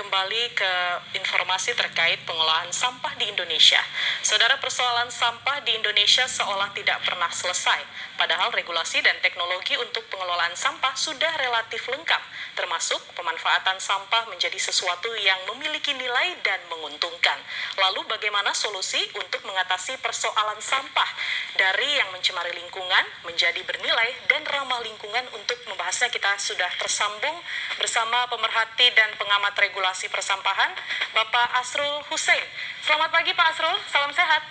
kembali ke informasi terkait pengelolaan sampah di Indonesia. Saudara, persoalan sampah di Indonesia seolah tidak pernah selesai, padahal regulasi dan teknologi untuk pengelolaan sampah sudah relatif lengkap, termasuk pemanfaatan sampah menjadi sesuatu yang memiliki nilai dan menguntungkan. Lalu bagaimana solusi untuk mengatasi persoalan sampah dari yang mencemari lingkungan menjadi bernilai dan ramah lingkungan? Untuk membahasnya kita sudah tersambung bersama pemerhati dan pengamat regulasi persampahan, Bapak Asrul Hussein. Selamat pagi Pak Asrul, salam sehat.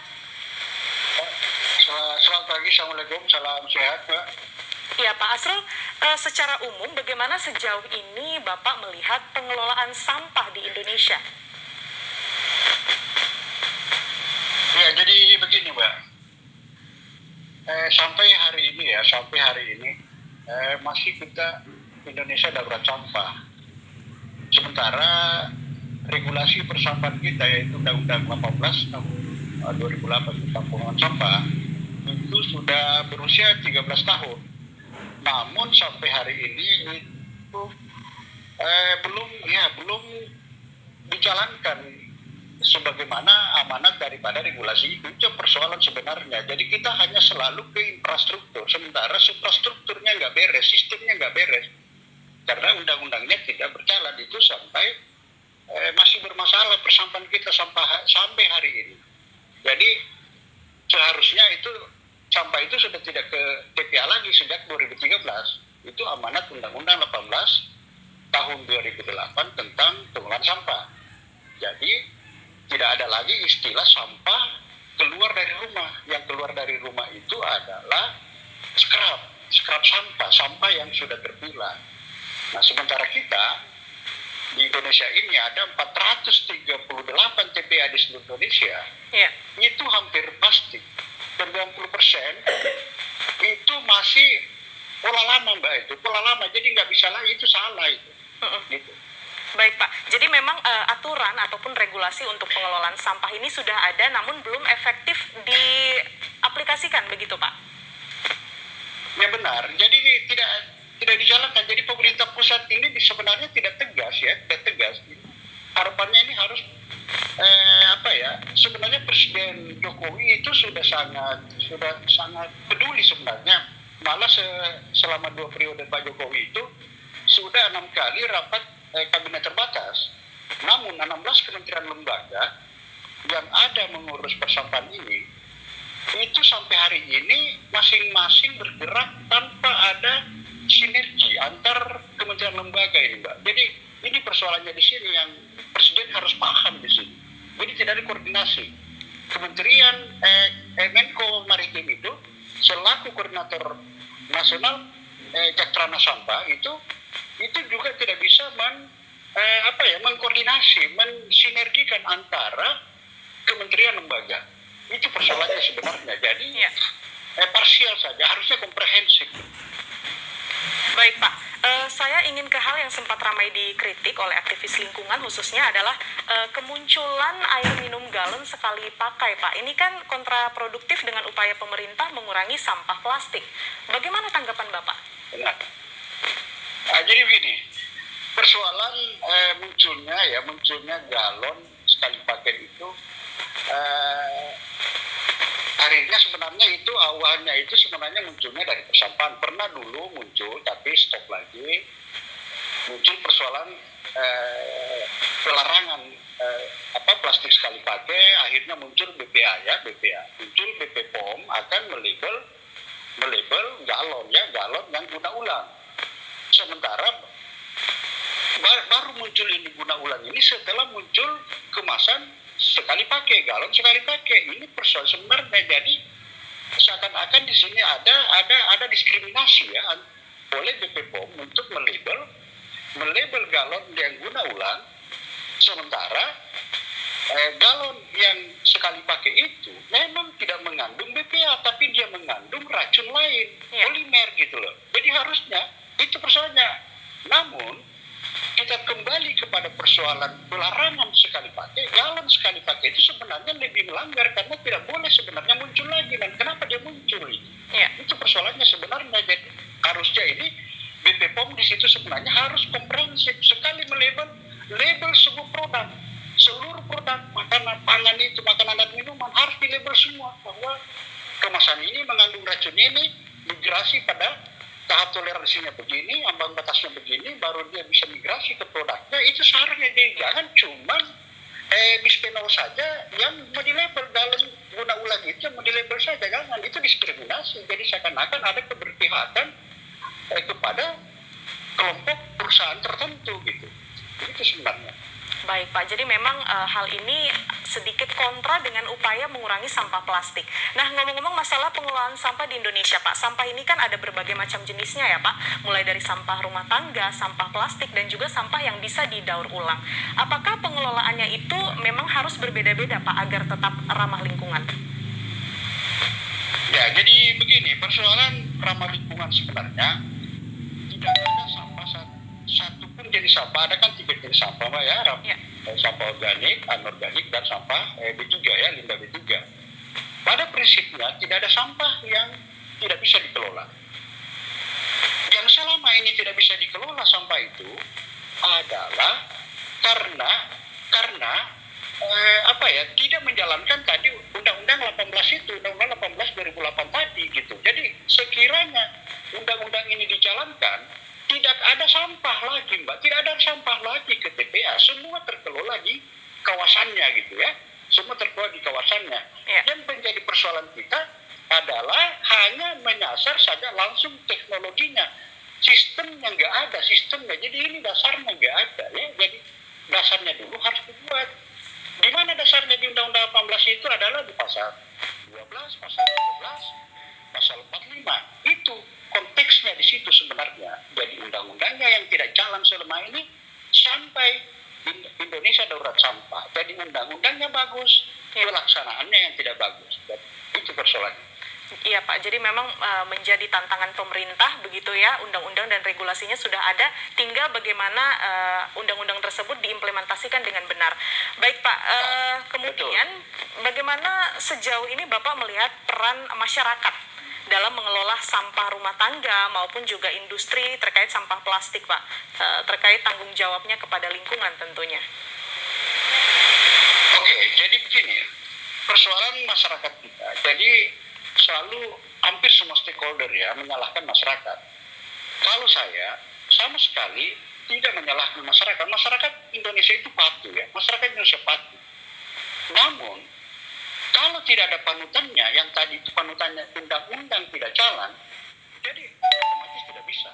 Selamat pagi, Assalamualaikum, salam sehat Pak. Ya Pak Asrul, secara umum bagaimana sejauh ini Bapak melihat pengelolaan sampah di Indonesia? Ya, jadi begini Mbak, sampai hari ini masih kita Indonesia darurat sampah. Sementara regulasi persampahan kita yaitu Undang-Undang 18 tahun 2008 tentang pengelolaan sampah itu sudah berusia 13 tahun. Namun sampai hari ini itu belum dijalankan sebagaimana amanat daripada regulasi itu. Itu persoalan sebenarnya. Jadi kita hanya selalu ke infrastruktur, sementara suprastrukturnya nggak beres, sistemnya nggak beres, karena undang-undangnya tidak berjalan. Itu sampai masih bermasalah persampahan kita sampai hari ini. Jadi seharusnya itu sampah itu sudah tidak ke TPA lagi sejak 2013. Itu amanat Undang-Undang 18 tahun 2008 tentang pengelolaan sampah. Jadi tidak ada lagi istilah sampah keluar dari rumah. Yang keluar dari rumah itu adalah scrap sampah yang sudah terpilah. Nah, sementara kita di Indonesia ini ada 438 TPA di seluruh Indonesia. Ya. Itu hampir pasti 90% itu masih pola lama Mbak, itu pola lama. Jadi nggak bisa lagi, itu salah itu. Gitu. Baik Pak, jadi memang aturan ataupun regulasi untuk pengelolaan sampah ini sudah ada namun belum efektif diaplikasikan, begitu Pak? Ya benar, jadi tidak dijalankan. Jadi pemerintah pusat ini sebenarnya tidak tegas. Harapannya ini harus sebenarnya Presiden Jokowi itu sudah sangat peduli sebenarnya. Malah selama 2 periode Pak Jokowi itu sudah 6 kali rapat kabinet terbatas. Namun 16 kementerian lembaga yang ada mengurus persampahan ini itu sampai hari ini masing-masing bergerak tanpa ada sinergi antar kementerian lembaga ini Mbak. Jadi ini persoalannya di sini yang Presiden harus paham di sini. Jadi tidak ada koordinasi. Kementerian Menko Maritim itu selaku koordinator nasional Jaktrana Sampah itu juga tidak bisa mengkoordinasi, mensinergikan antara kementerian lembaga. Itu persoalannya sebenarnya. Jadi parsial saja, harusnya komprehensif. Baik Pak, saya ingin ke hal yang sempat ramai dikritik oleh aktivis lingkungan khususnya adalah kemunculan air minum galon sekali pakai Pak. Ini kan kontraproduktif dengan upaya pemerintah mengurangi sampah plastik. Bagaimana tanggapan Bapak? Benar. Jadi begini, persoalan munculnya galon sekali pakai itu akhirnya sebenarnya itu awalnya itu sebenarnya munculnya dari persampahan. Pernah dulu muncul tapi stop lagi. Muncul persoalan pelarangan plastik sekali pakai, akhirnya muncul BPA. Muncul BP POM akan melabel galon yang guna ulang. Sementara baru muncul ini guna ulang ini setelah muncul kemasan sekali pakai, galon sekali pakai. Ini persoalan sebenarnya. Jadi seakan-akan di sini ada diskriminasi ya oleh BP POM untuk melabel galon yang guna ulang, sementara galon yang sekali pakai itu memang tidak mengandung BPA tapi dia mengandung racun lain, polimer gitu loh. Jadi harusnya itu persoalannya. Namun kita kembali kepada persoalan pelarangan sekali pakai, galon sekali pakai itu sebenarnya lebih melanggar karena tidak boleh sebenarnya muncul lagi. Dan kenapa dia muncul itu? Itu persoalannya sebenarnya. Jadi harusnya ini BP POM di situ sebenarnya harus komprehensif sekali label sebuah produk. Seluruh produk makanan, pangan itu, makanan dan minuman harus dilabel semua bahwa kemasan ini mengandung racun ini, migrasi pada tahap toleransinya begini, ambang batasnya begini, baru dia bisa migrasi ke produknya. Itu syaratnya. Jangan cuma bisphenol saja yang mau dilabel dalam guna ulang itu, mau dilabel saja, jangan. Itu diskriminasi. Jadi seakan-akan ada keberpihakan kepada kelompok perusahaan tertentu gitu. Itu sebenarnya. Baik Pak, jadi memang hal ini sedikit kontra dengan upaya mengurangi sampah plastik. Nah, ngomong-ngomong masalah pengelolaan sampah di Indonesia Pak, sampah ini kan ada berbagai macam jenisnya ya Pak, mulai dari sampah rumah tangga, sampah plastik, dan juga sampah yang bisa didaur ulang. Apakah pengelolaannya itu memang harus berbeda-beda Pak, agar tetap ramah lingkungan? Ya, jadi begini, persoalan ramah lingkungan sebenarnya tidak ada sampah satu pun jadi sampah. Ada kan 3 jenis sampah Mbak ya, sampah organik, anorganik, dan sampah B3 ya, limbah B3. Pada prinsipnya tidak ada sampah yang tidak bisa dikelola. Yang selama ini tidak bisa dikelola sampah itu adalah karena tidak menjalankan tadi Undang-Undang 18 itu, Undang-Undang 18 2008 tadi gitu. Jadi sekiranya undang-undang ini dijalankan, tidak ada sampah lagi Mbak, tidak ada sampah lagi ke TPA, semua terkelola di kawasannya gitu ya, semua terkelola di kawasannya. Yang menjadi persoalan kita adalah hanya menyasar saja langsung teknologinya, sistemnya nggak ada, sistemnya, jadi ini dasarnya nggak ada ya, jadi dasarnya dulu harus dibuat. Di mana dasarnya di Undang-Undang 18 itu adalah di pasal 12, pasal 13, pasal 45, itu konteksnya di situ sebenarnya. Jadi undang-undangnya yang tidak jalan selama ini sampai Indonesia darurat sampah. Jadi undang-undangnya bagus, pelaksanaannya yang tidak bagus. Dan itu persoalannya. Iya Pak, jadi memang menjadi tantangan pemerintah begitu ya, undang-undang dan regulasinya sudah ada, tinggal bagaimana undang-undang tersebut diimplementasikan dengan benar. Baik Pak, kemudian bagaimana sejauh ini Bapak melihat peran masyarakat dalam mengelola sampah rumah tangga maupun juga industri terkait sampah plastik Pak, terkait tanggung jawabnya kepada lingkungan tentunya? Oke, jadi begini, persoalan masyarakat kita, jadi selalu hampir semua stakeholder ya menyalahkan masyarakat. Kalau saya sama sekali tidak menyalahkan masyarakat. Masyarakat Indonesia itu patuh ya, masyarakat Indonesia patuh. Namun kalau tidak ada panutannya, yang tadi itu panutannya undang-undang tidak jalan, jadi otomatis tidak bisa.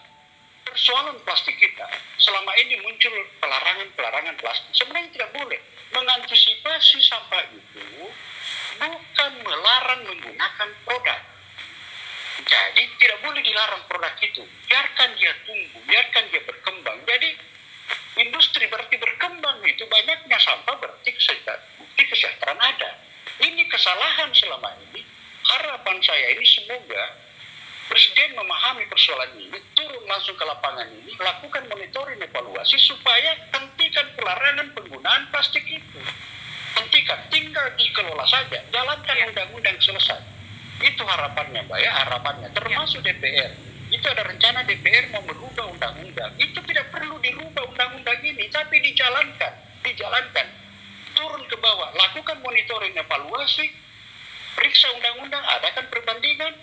Persoalan plastik kita, selama ini muncul pelarangan plastik. Sebenarnya tidak boleh. Mengantisipasi sampah itu bukan melarang menggunakan produk. Jadi tidak boleh dilarang produk itu. Biarkan dia tumbuh, biarkan dia berkembang. Jadi industri berarti berkembang itu, banyaknya sampah berarti kesejahteraan ada. Ini kesalahan selama ini. Harapan saya ini semoga Presiden memahami persoalan ini, turun langsung ke lapangan ini, lakukan monitoring evaluasi supaya hentikan pelarangan penggunaan plastik itu. Hentikan, tinggal dikelola saja, jalankan undang-undang selesai. Itu harapannya Mbak ya, harapannya. Termasuk DPR. Itu ada rencana DPR mau merubah undang-undang. Itu tidak perlu dirubah undang-undang ini, tapi dijalankan. Turun ke bawah, lakukan monitoring evaluasi, periksa undang-undang, adakan perbandingan.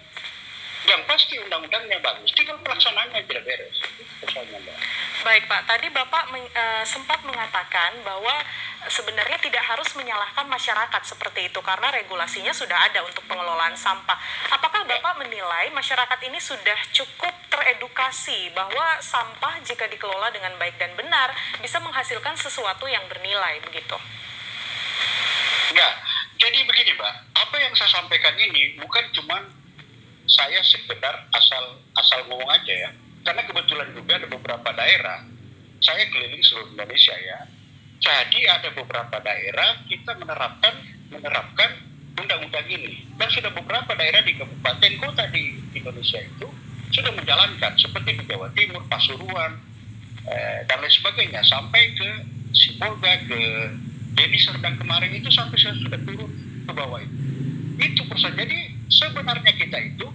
Yang pasti undang-undangnya bagus, tinggal pelaksanaannya tidak beres. Baik Pak, tadi Bapak sempat mengatakan bahwa sebenarnya tidak harus menyalahkan masyarakat seperti itu karena regulasinya sudah ada untuk pengelolaan sampah. Apakah Bapak menilai masyarakat ini sudah cukup teredukasi bahwa sampah jika dikelola dengan baik dan benar bisa menghasilkan sesuatu yang bernilai begitu? Ya, jadi begini Mbak, apa yang saya sampaikan ini bukan cuma saya sekedar asal ngomong aja ya, karena kebetulan juga ada beberapa daerah, saya keliling seluruh Indonesia ya, jadi ada beberapa daerah kita menerapkan undang-undang ini, dan sudah beberapa daerah di kabupaten kota di Indonesia itu sudah menjalankan, seperti di Jawa Timur, Pasuruan, dan lain sebagainya, sampai ke Sibolga, ke Deli Serdang kemarin itu sampai sudah turun ke bawah itu persoalan. Jadi sebenarnya kita itu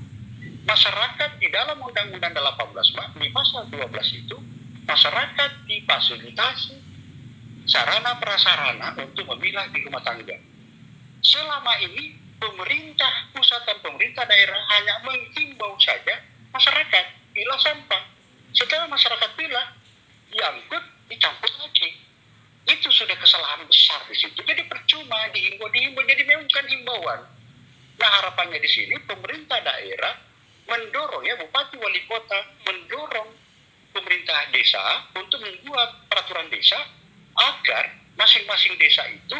masyarakat di dalam Undang-Undang 18 Pak, di pasal 12 itu masyarakat difasilitasi sarana prasarana untuk memilah di rumah tangga. Selama ini pemerintah pusat dan pemerintah daerah hanya menghimbau saja masyarakat pilah sampah. Setelah masyarakat pilah, diangkut, dicampur lagi. Itu sudah kesalahan besar di situ. Jadi percuma dihimbau, jadi memang bukan himbauan. Nah, harapannya di sini pemerintah daerah mendorong, ya, bupati wali kota mendorong pemerintah desa untuk membuat peraturan desa agar masing-masing desa itu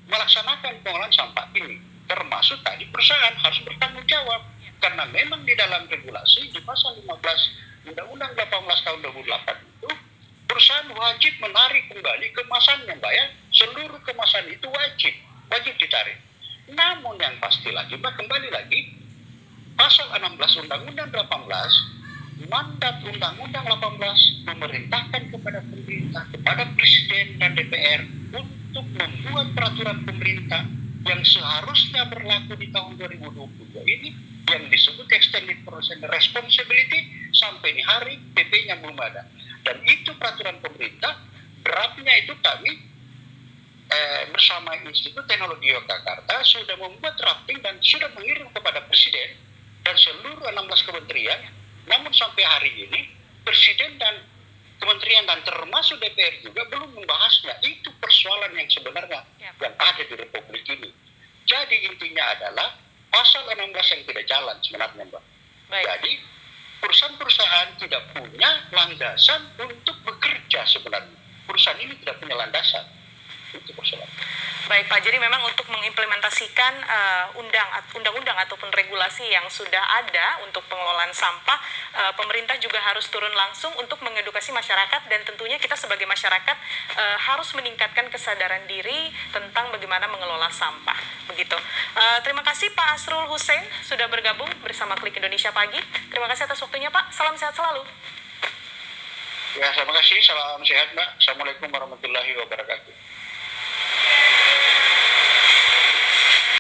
melaksanakan pengolahan sampah ini, termasuk tadi perusahaan harus bertanggung jawab, karena memang di dalam regulasi di pasal 15 Undang-Undang 18 tahun 2008 itu perusahaan wajib menarik kembali kemasannya, Mbak, ya. Seluruh kemasan itu wajib ditarik. Namun yang pasti lagi, Mbak, kembali lagi pasal 16 Undang-Undang 18, mandat Undang-Undang 18 memerintahkan kepada pemerintah, kepada Presiden dan DPR untuk membuat peraturan pemerintah yang seharusnya berlaku di tahun 2022 ini, yang disebut Extended Production Responsibility, sampai di hari PP-nya belum ada. Dan itu peraturan pemerintah, draftnya itu kami bersama Institut Teknologi Yogyakarta sudah membuat drafting dan sudah mengirim kepada Presiden dan seluruh 16 kementerian. Namun sampai hari ini Presiden dan kementerian dan termasuk DPR juga belum membahasnya. Itu persoalan yang sebenarnya yang ada di Republik ini. Jadi intinya adalah pasal 16 yang tidak jalan sebenarnya, Mbak. Baik. Jadi perusahaan-perusahaan tidak punya landasan untuk bekerja sebenarnya. Perusahaan ini tidak punya landasan. Itu persoalan. Baik Pak, jadi memang untuk mengimplementasikan undang-undang ataupun regulasi yang sudah ada untuk pengelolaan sampah, pemerintah juga harus turun langsung untuk mengedukasi masyarakat, dan tentunya kita sebagai masyarakat harus meningkatkan kesadaran diri tentang bagaimana mengelola sampah. Begitu. Terima kasih Pak Asrul Hussein sudah bergabung bersama Klik Indonesia Pagi. Terima kasih atas waktunya Pak. Salam sehat selalu. Ya, terima kasih. Salam sehat, Mbak. Assalamualaikum warahmatullahi wabarakatuh.